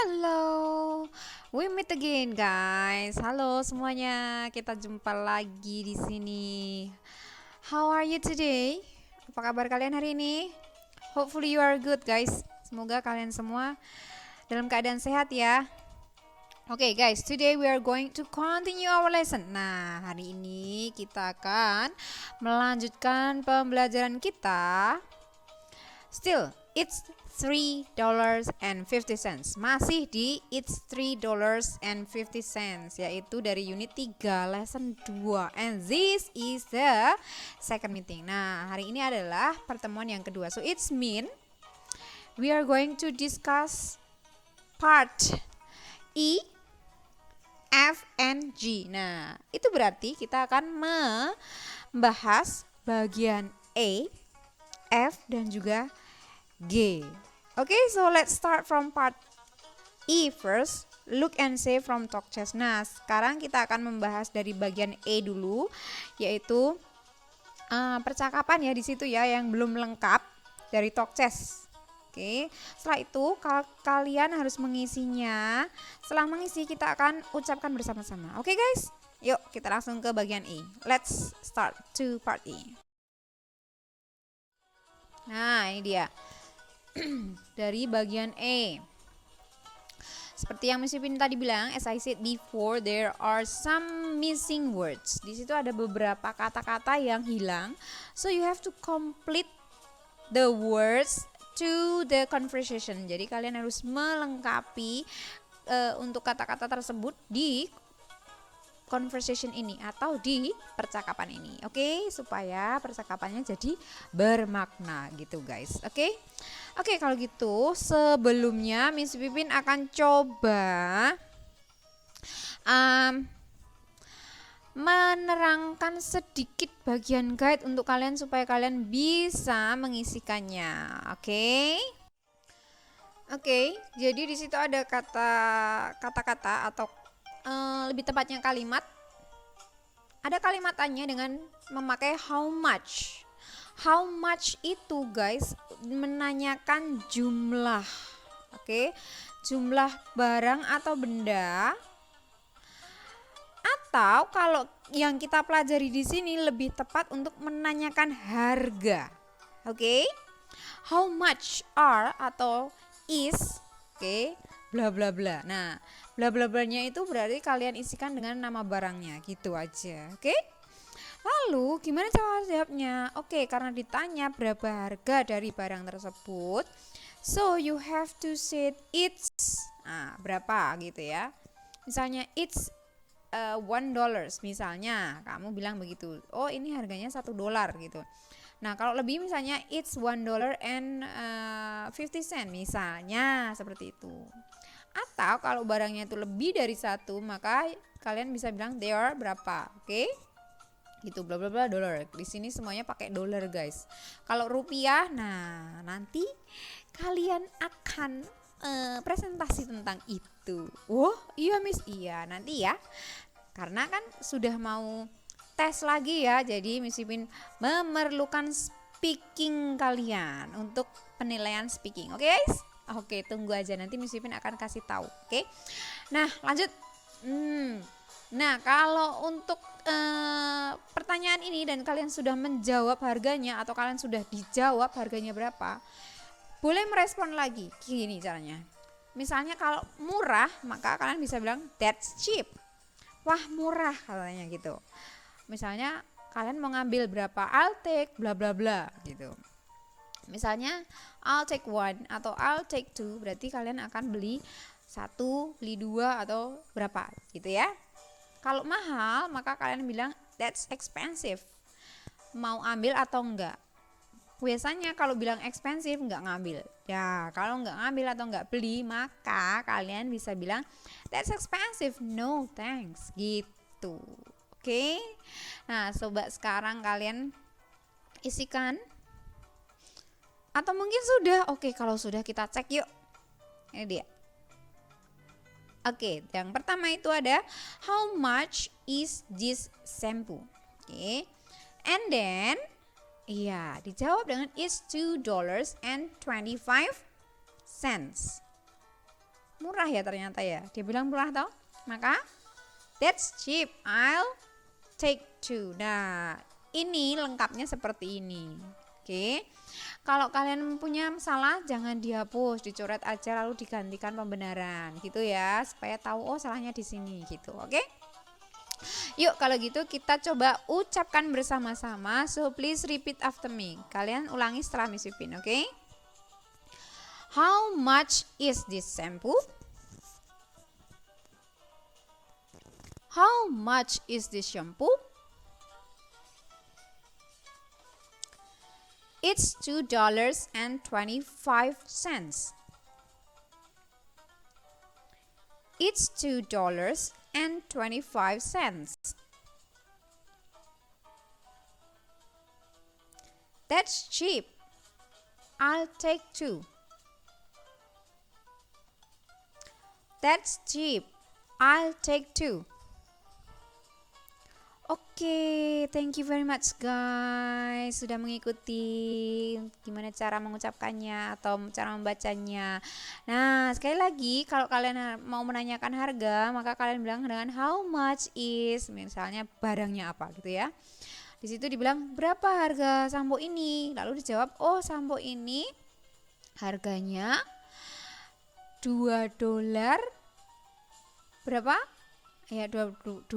Halo, we meet again guys. Halo semuanya, kita jumpa lagi di sini. How are you today? Apa kabar kalian hari ini? Hopefully you are good guys. Semoga kalian semua dalam keadaan sehat ya. Oke guys, today we are going to continue our lesson. Nah, hari ini kita akan melanjutkan pembelajaran kita. Still, it's $3.50. Masih di it's $3.50, yaitu dari unit 3 lesson 2. And this is the second meeting. Nah, hari ini adalah pertemuan yang kedua. So it's mean we are going to discuss part E, F, and G. Nah, itu berarti kita akan membahas bagian A, F, dan juga G. Okay, so let's start from part E first. Look and say from talk chest. Nah, sekarang kita akan membahas dari bagian E dulu, yaitu percakapan ya di situ ya yang belum lengkap dari talk chest. Oke, setelah itu kalian harus mengisinya. Setelah mengisi kita akan ucapkan bersama-sama. Oke guys, yuk kita langsung ke bagian E. Let's start to part E. Nah, ini dia. Dari bagian E. Seperti yang Miss Pipin tadi bilang, as I said before, there are some missing words. Di situ ada beberapa kata-kata yang hilang. So you have to complete the words to the conversation. Jadi kalian harus melengkapi untuk kata-kata tersebut di conversation ini atau di percakapan ini. Oke, supaya percakapannya jadi bermakna gitu guys. Oke, kalau gitu sebelumnya Miss Pipin akan coba menerangkan sedikit bagian guide untuk kalian supaya kalian bisa mengisikannya. Oke, jadi di situ ada kata-kata atau lebih tepatnya kalimat. Ada kalimatannya dengan memakai how much. How much itu guys menanyakan jumlah. Oke, jumlah barang atau benda. Atau kalau yang kita pelajari di sini lebih tepat untuk menanyakan harga. Oke, how much are atau is, oke, bla bla bla. Nah, bla bla blanya itu berarti kalian isikan dengan nama barangnya gitu aja. Oke? Lalu gimana cara jawabnya? Oke, karena ditanya berapa harga dari barang tersebut, so you have to say it's berapa gitu ya. Misalnya it's $1 misalnya, kamu bilang begitu. Oh, ini harganya $1 gitu. Nah, kalau lebih misalnya it's $1.50 misalnya seperti itu. Atau kalau barangnya itu lebih dari 1, maka kalian bisa bilang they are berapa. Oke? Gitu, bla bla bla dollar. Di sini semuanya pakai dollar, guys. Kalau rupiah, nah nanti kalian akan presentasi tentang itu. Wah, iya Miss. Iya, nanti ya. Karena kan sudah mau tes lagi ya. Jadi Miss Ipin memerlukan speaking kalian untuk penilaian speaking. Oke, guys? Oke, tunggu aja nanti Miss Pipin akan kasih tahu. Oke. Nah, lanjut. Nah, kalau untuk pertanyaan ini dan kalian sudah menjawab harganya atau kalian sudah dijawab harganya berapa, boleh merespon lagi. Gini caranya. Misalnya kalau murah, maka kalian bisa bilang that's cheap. Wah, murah katanya gitu. Misalnya kalian mau ngambil berapa, I'll take bla bla bla gitu. Misalnya I'll take 1 atau I'll take 2, berarti kalian akan beli 1, beli 2 atau berapa gitu ya. Kalau mahal maka kalian bilang that's expensive. Mau ambil atau enggak? Biasanya kalau bilang expensive enggak ngambil. Ya, kalau enggak ngambil atau enggak beli, maka kalian bisa bilang that's expensive, no thanks gitu. Oke. Nah, coba sekarang kalian isikan. Atau mungkin sudah. Oke, kalau sudah kita cek yuk. Ini dia. Oke, yang pertama itu ada how much is this shampoo? Oke. And then dijawab dengan it's $2.25. murah ya ternyata ya. Dia bilang murah toh. Maka that's cheap, I'll take 2. Nah, ini lengkapnya seperti ini. Oke. Kalau kalian punya salah jangan dihapus, dicoret aja lalu digantikan pembenaran gitu ya, supaya tahu oh salahnya di sini gitu. Oke? Yuk kalau gitu kita coba ucapkan bersama-sama. So please repeat after me. Kalian ulangi setelah Miss Pipin, oke? How much is this shampoo? How much is this shampoo? It's $2.25. It's $2.25. That's cheap. I'll take 2. That's cheap. I'll take 2. Oke, thank you very much guys sudah mengikuti gimana cara mengucapkannya atau cara membacanya. Nah, sekali lagi kalau kalian mau menanyakan harga, maka kalian bilang dengan how much is, misalnya barangnya apa gitu ya. Di situ dibilang berapa harga sampo ini, lalu dijawab oh sampo ini harganya $2 berapa? Ya $2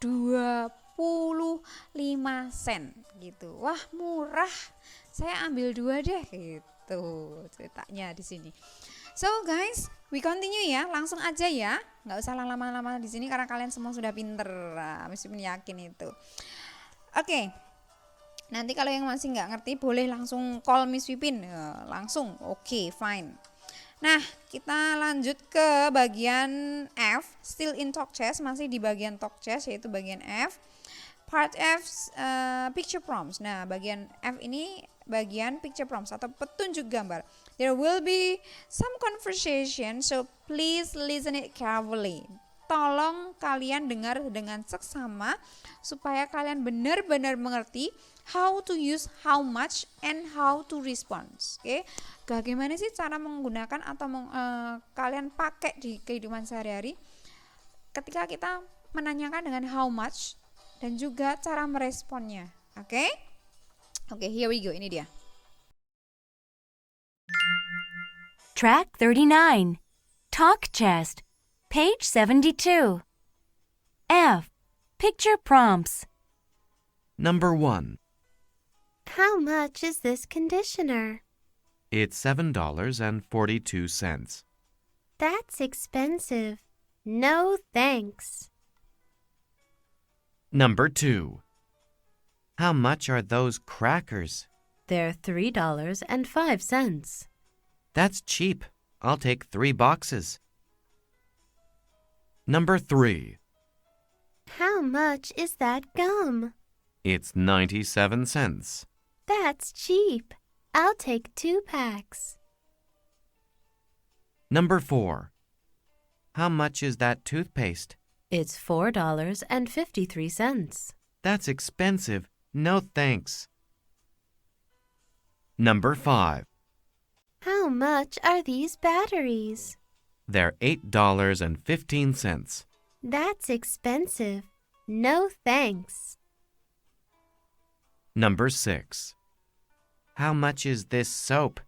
25 sen gitu. Wah, murah. Saya ambil 2 deh gitu ceritanya di sini. So guys, we continue ya. Langsung aja ya. Nggak usah lama-lama di sini karena kalian semua sudah pinter. Meskipun yakin itu. Oke. Nanti kalau yang masih nggak ngerti boleh langsung call Miss Pipin. Langsung. Oke, fine. Nah, kita lanjut ke bagian F, still in talk chess, masih di bagian talk chess yaitu bagian F. Part F, picture prompts. Nah, bagian F ini bagian picture prompts atau petunjuk gambar. There will be some conversation, so please listen it carefully. Tolong kalian dengar dengan seksama supaya kalian benar-benar mengerti how to use how much and how to respond. Oke. Bagaimana sih cara menggunakan atau kalian pakai di kehidupan sehari-hari ketika kita menanyakan dengan how much dan juga cara meresponnya. Oke? Oke, here we go. Ini dia. Track 39. Talk chest. Page 72. F. Picture prompts. Number 1. How much is this conditioner? It's $7.42. That's expensive. No thanks. Number 2. How much are those crackers? They're $3.05. That's cheap. I'll take 3 boxes. Number 3. How much is that gum? It's 97 cents. That's cheap. I'll take 2 packs. Number 4. How much is that toothpaste? It's $4.53. That's expensive. No thanks. Number 5. How much are these batteries? They're $8.15. That's expensive. No thanks. Number 6. How much is this soap?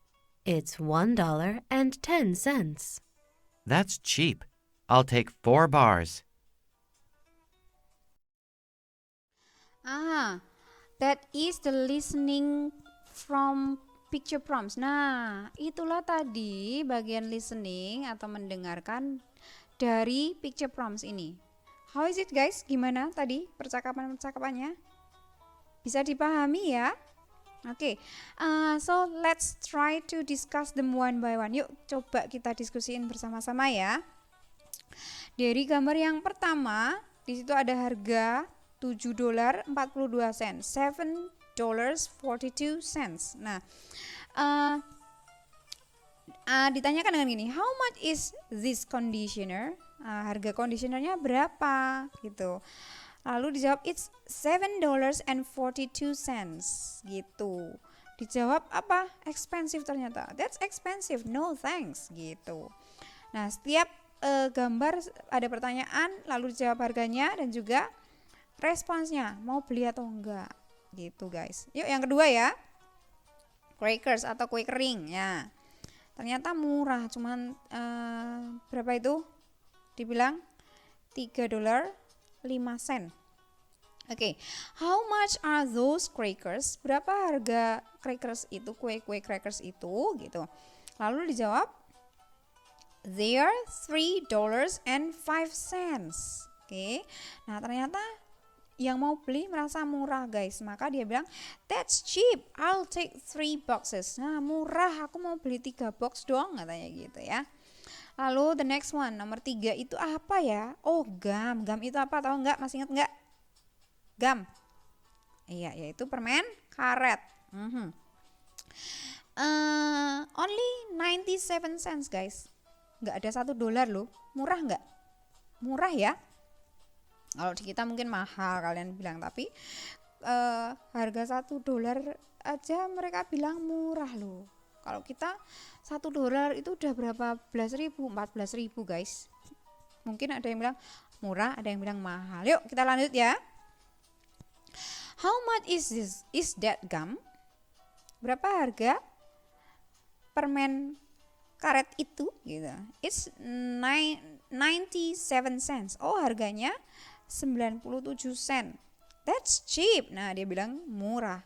It's $1.10. That's cheap. I'll take 4 bars. That is the listening from picture prompts. Nah, itulah tadi bagian listening atau mendengarkan dari picture prompts ini. How is it guys? Gimana tadi percakapannya? Bisa dipahami ya? Oke, so let's try to discuss them one by one. Yuk coba kita diskusiin bersama-sama ya. Dari gambar yang pertama, di situ ada harga $7.42, $7.42. Nah, ditanyakan dengan gini, how much is this conditioner? Harga conditionernya berapa gitu. Lalu dijawab it's $7.42 gitu. Dijawab apa? Expensive ternyata. That's expensive. No thanks gitu. Nah, setiap gambar ada pertanyaan, lalu dijawab harganya dan juga responsnya, mau beli atau enggak gitu guys. Yuk yang kedua ya, crackers atau kue kering ya. Ternyata murah, cuman berapa itu? Dibilang $3.05. Oke, how much are those crackers? Berapa harga crackers itu, kue-kue crackers itu gitu. Lalu dijawab, they are $3.05. Oke, nah ternyata yang mau beli merasa murah guys, maka dia bilang that's cheap, I'll take 3 boxes. Nah murah, aku mau beli 3 box dong katanya gitu ya. Lalu the next one, nomor 3 itu apa ya? Oh gum, gum itu apa tahu nggak? Masih ingat nggak? Gum, iya yaitu permen karet. Only 97 cents guys, nggak ada $1 loh. Murah nggak? Murah ya. Kalau di kita mungkin mahal kalian bilang, tapi harga $1 aja mereka bilang murah loh. Kalau kita $1 itu udah berapa belas ribu, 14.000 guys. Mungkin ada yang bilang murah, ada yang bilang mahal. Yuk kita lanjut ya. How much is that gum? Berapa harga permen karet itu gitu? It's 97 cents. Oh harganya 97 sen. That's cheap. Nah dia bilang murah.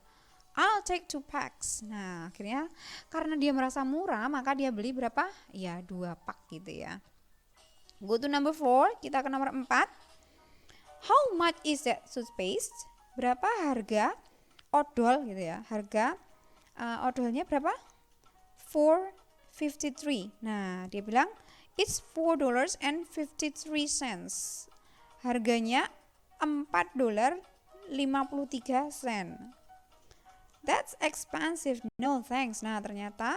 I'll take 2 packs. Nah akhirnya karena dia merasa murah, maka dia beli berapa? Ya 2 pak gitu ya. Go to number 4. Kita ke nomor 4. How much is that toothpaste? Berapa harga odol gitu ya? Harga odolnya berapa? $4.53. Nah dia bilang it's $4.53. Harganya $4.53. That's expensive. No thanks. Nah ternyata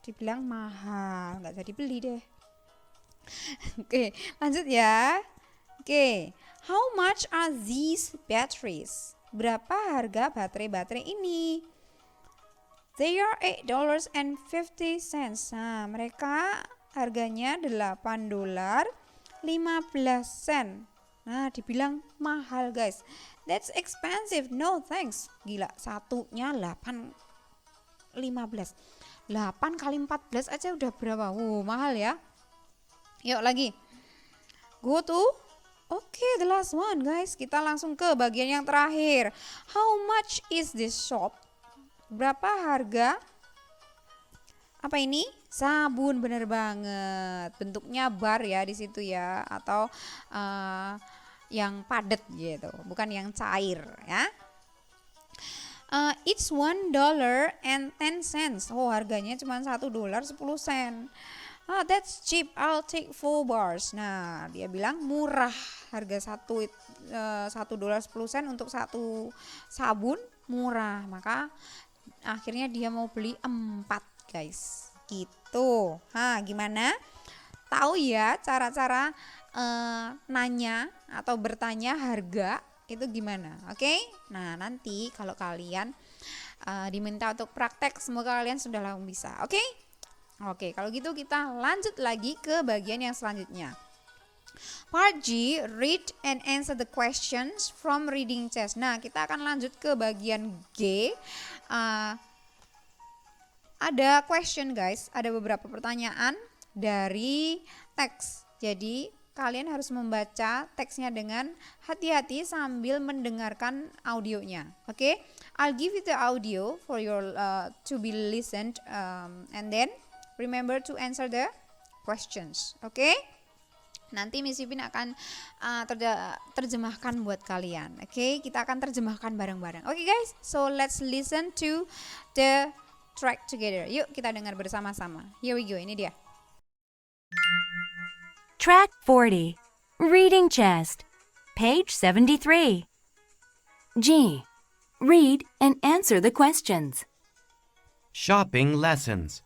dibilang mahal, nggak jadi beli deh. Oke, lanjut ya. Oke, how much are these batteries? Berapa harga baterai-baterai ini? They are $8.50. Nah mereka harganya $8.15. Nah dibilang mahal guys. That's expensive. No thanks. Gila, satunya 8.15. 8 kali 14 aja udah berapa? Mahal ya. Yuk lagi. Go to the last one guys. Kita langsung ke bagian yang terakhir. How much is this shop? Berapa harga apa ini? Sabun, bener banget. Bentuknya bar ya di situ ya, atau yang padat gitu, bukan yang cair ya. It's $1.10. Oh harganya cuma $1.10. That's cheap, I'll take 4 bars. Nah dia bilang murah, harga $1.10 untuk satu sabun murah, maka akhirnya dia mau beli 4 guys gitu. Gimana? Tahu ya cara-cara nanya atau bertanya harga itu gimana? Oke? Nah nanti kalau kalian diminta untuk praktek, semoga kalian sudah langsung bisa. Oke? Oke, kalau gitu kita lanjut lagi ke bagian yang selanjutnya. Part G, read and answer the questions from reading chest. Nah kita akan lanjut ke bagian G. Ada question guys, ada beberapa pertanyaan dari teks. Jadi kalian harus membaca teksnya dengan hati-hati sambil mendengarkan audionya. Oke? I'll give you the audio for your to be listened and then remember to answer the questions. Oke? Nanti Miss Ipin akan terjemahkan buat kalian. Oke? Kita akan terjemahkan bareng-bareng. Oke guys, so let's listen to the track together. Yuk kita dengar bersama-sama. Here we go, ini dia. Track 40. Reading Chest. Page 73. G. Read and answer the questions. Shopping lessons.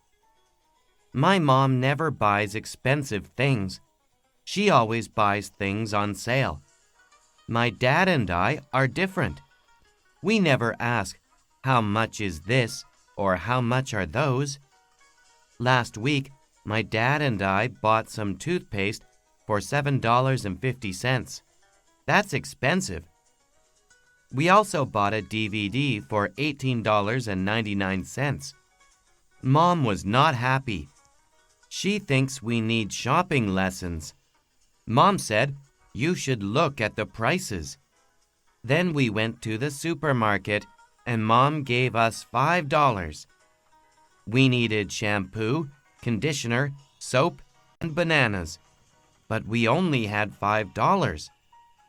My mom never buys expensive things. She always buys things on sale. My dad and I are different. We never ask, how much is this? Or how much are those? Last week, my dad and I bought some toothpaste for $7.50. That's expensive. We also bought a DVD for $18.99. Mom was not happy. She thinks we need shopping lessons. Mom said you should look at the prices. Then we went to the supermarket and Mom gave us $5. We needed shampoo, conditioner, soap, and bananas. But we only had $5.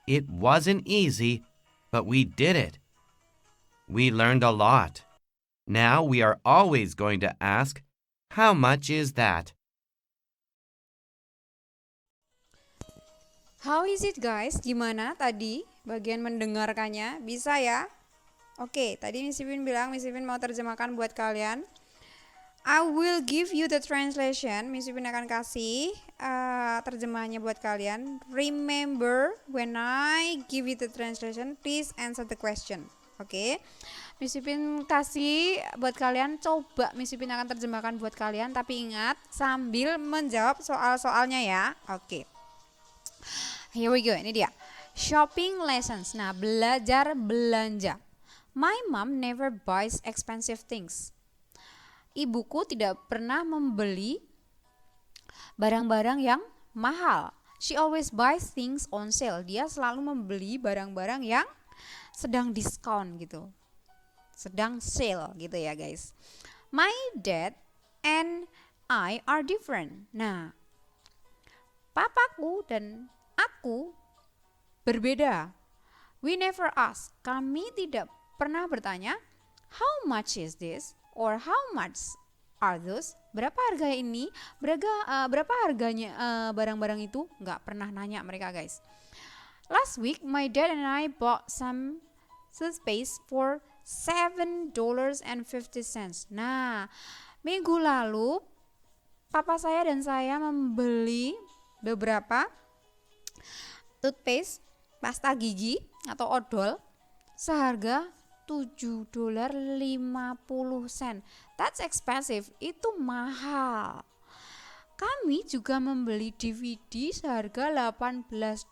It wasn't easy, but we did it. We learned a lot. Now we are always going to ask, how much is that? How is it guys? Gimana tadi bagian mendengarkannya? Bisa ya? Oke, tadi Miss Ipin bilang Miss Ipin mau terjemahkan buat kalian. I will give you the translation. Miss Ipin akan kasih terjemahannya buat kalian. Remember, when I give you the translation, please answer the question. Oke, Miss Ipin kasih buat kalian. Coba Miss Ipin akan terjemahkan buat kalian. Tapi ingat, sambil menjawab soal-soalnya ya. Oke. Here we go, ini dia. Shopping lessons. Nah, belajar belanja. My mom never buys expensive things. Ibuku tidak pernah membeli barang-barang yang mahal. She always buys things on sale. Dia selalu membeli barang-barang yang sedang diskon gitu. Sedang sale gitu ya guys. My dad and I are different. Nah, papaku dan aku berbeda. We never ask. Kami tidak pernah bertanya, how much is this? Or how much are those? Berapa harga ini? Berapa harganya barang-barang itu? Nggak pernah nanya mereka guys. Last week, my dad and I bought some toothpaste for $7.50. Nah, minggu lalu, papa saya dan saya membeli beberapa toothpaste, pasta gigi atau odol seharga $7.50. That's expensive. Itu mahal. Kami juga membeli DVD seharga $18.99.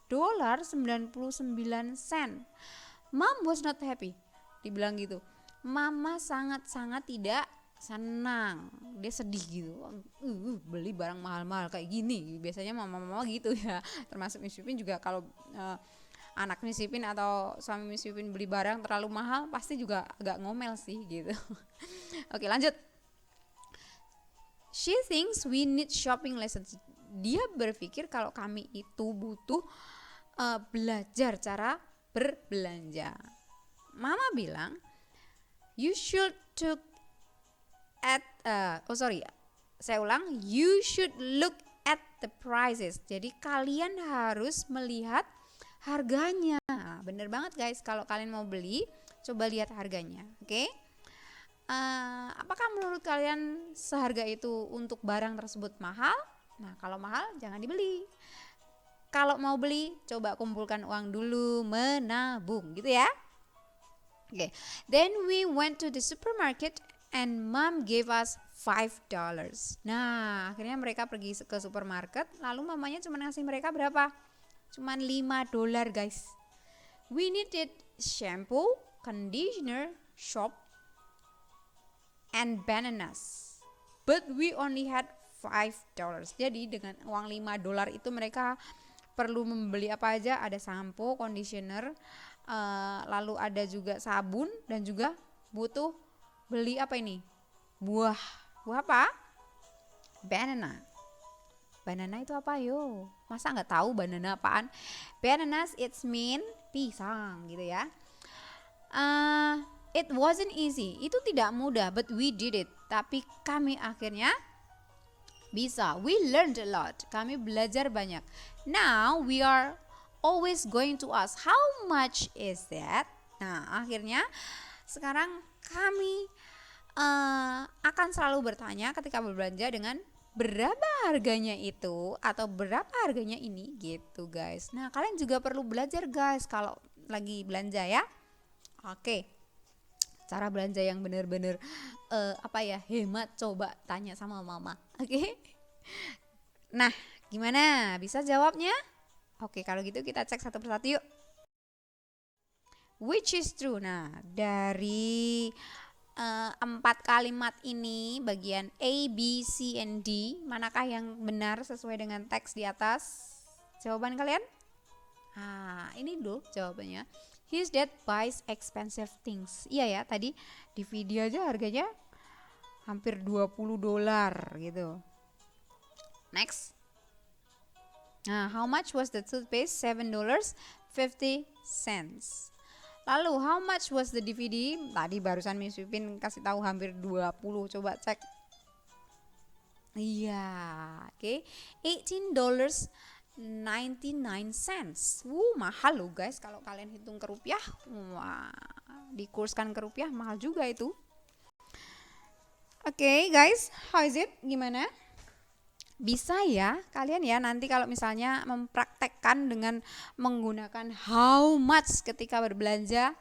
Mom was not happy. Dibilang gitu. Mama sangat-sangat tidak senang. Dia sedih gitu. Beli barang mahal-mahal kayak gini. Biasanya mama-mama gitu ya. Termasuk Miss Pipin juga kalau anak Miss Ipin atau suami Miss Ipin beli barang terlalu mahal pasti juga agak ngomel sih gitu. Oke, lanjut. She thinks we need shopping lessons. Dia berpikir kalau kami itu butuh belajar cara berbelanja. Mama bilang you should look at you should look at the prices. Jadi kalian harus melihat harganya. Bener banget guys, kalau kalian mau beli, coba lihat harganya. Oke? Apakah menurut kalian seharga itu untuk barang tersebut mahal? Nah, kalau mahal jangan dibeli. Kalau mau beli, coba kumpulkan uang dulu, menabung gitu ya. Oke. Then we went to the supermarket and mom gave us $5. Nah, akhirnya mereka pergi ke supermarket, lalu mamanya cuma ngasih mereka berapa? Cuman $5 guys. We needed shampoo, conditioner, soap, and bananas. But we only had $5. Jadi dengan uang $5 itu mereka perlu membeli apa aja? Ada sampo, conditioner, lalu ada juga sabun dan juga butuh beli apa ini? Buah apa? Banana. Banana itu apa yo? Masa nggak tahu banana apaan? Bananas it's mean pisang gitu ya. It wasn't easy. Itu tidak mudah, but we did it. Tapi kami akhirnya bisa. We learned a lot. Kami belajar banyak. Now we are always going to ask, how much is that? Nah, akhirnya sekarang kami akan selalu bertanya ketika berbelanja dengan berapa harganya itu atau berapa harganya ini gitu guys. Nah, kalian juga perlu belajar guys kalau lagi belanja ya. Oke. Cara belanja yang bener-bener hemat, coba tanya sama mama. Oke. Nah, gimana? Bisa jawabnya? Oke, kalau gitu kita cek satu persatu yuk. Which is true? Nah, dari 4 kalimat ini, bagian A, B, C, and D, manakah yang benar sesuai dengan teks di atas? Jawaban kalian? Ini dulu jawabannya. His dad buys expensive things. Iya ya, tadi di video aja harganya hampir $20 gitu. Next. Nah, how much was the toothpaste? $7.50. Lalu, how much was the DVD? Tadi barusan Miss Pipin kasih tahu hampir 20. Coba cek. Iya, oke. $18.99. Mahal loh guys kalau kalian hitung ke rupiah. Wah, dikurskan ke rupiah mahal juga itu. Oke, guys, how is it? Gimana? Bisa ya kalian ya nanti kalau misalnya mempraktekkan dengan menggunakan how much ketika berbelanja?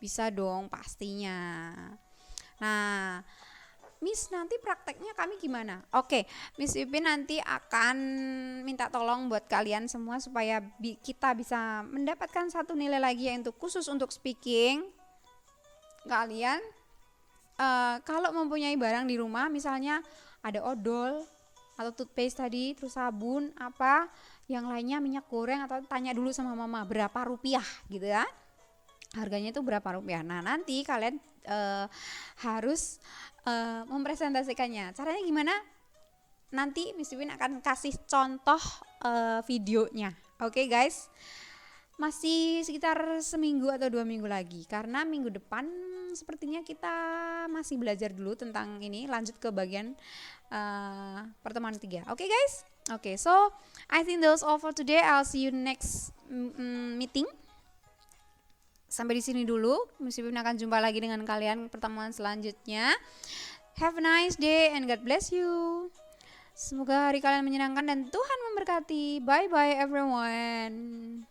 Bisa dong pastinya. Nah, Miss nanti prakteknya kami gimana? Oke, Miss Ipin nanti akan minta tolong buat kalian semua supaya kita bisa mendapatkan satu nilai lagi yaitu khusus untuk speaking. Kalian kalau mempunyai barang di rumah, misalnya ada odol atau toothpaste tadi, terus sabun, apa yang lainnya, minyak goreng, atau tanya dulu sama mama berapa rupiah gitu ya, harganya itu berapa rupiah. Nah nanti kalian harus mempresentasikannya. Caranya gimana? Nanti Miss Win akan kasih contoh videonya. Oke guys, masih sekitar seminggu atau 2 minggu lagi, karena minggu depan sepertinya kita masih belajar dulu tentang ini, lanjut ke bagian pertemuan 3. Oke guys? Oke, so I think that's all for today. I'll see you next meeting. Sampai di sini dulu. Miss Pipin akan jumpa lagi dengan kalian pertemuan selanjutnya. Have a nice day and God bless you. Semoga hari kalian menyenangkan dan Tuhan memberkati. Bye bye everyone.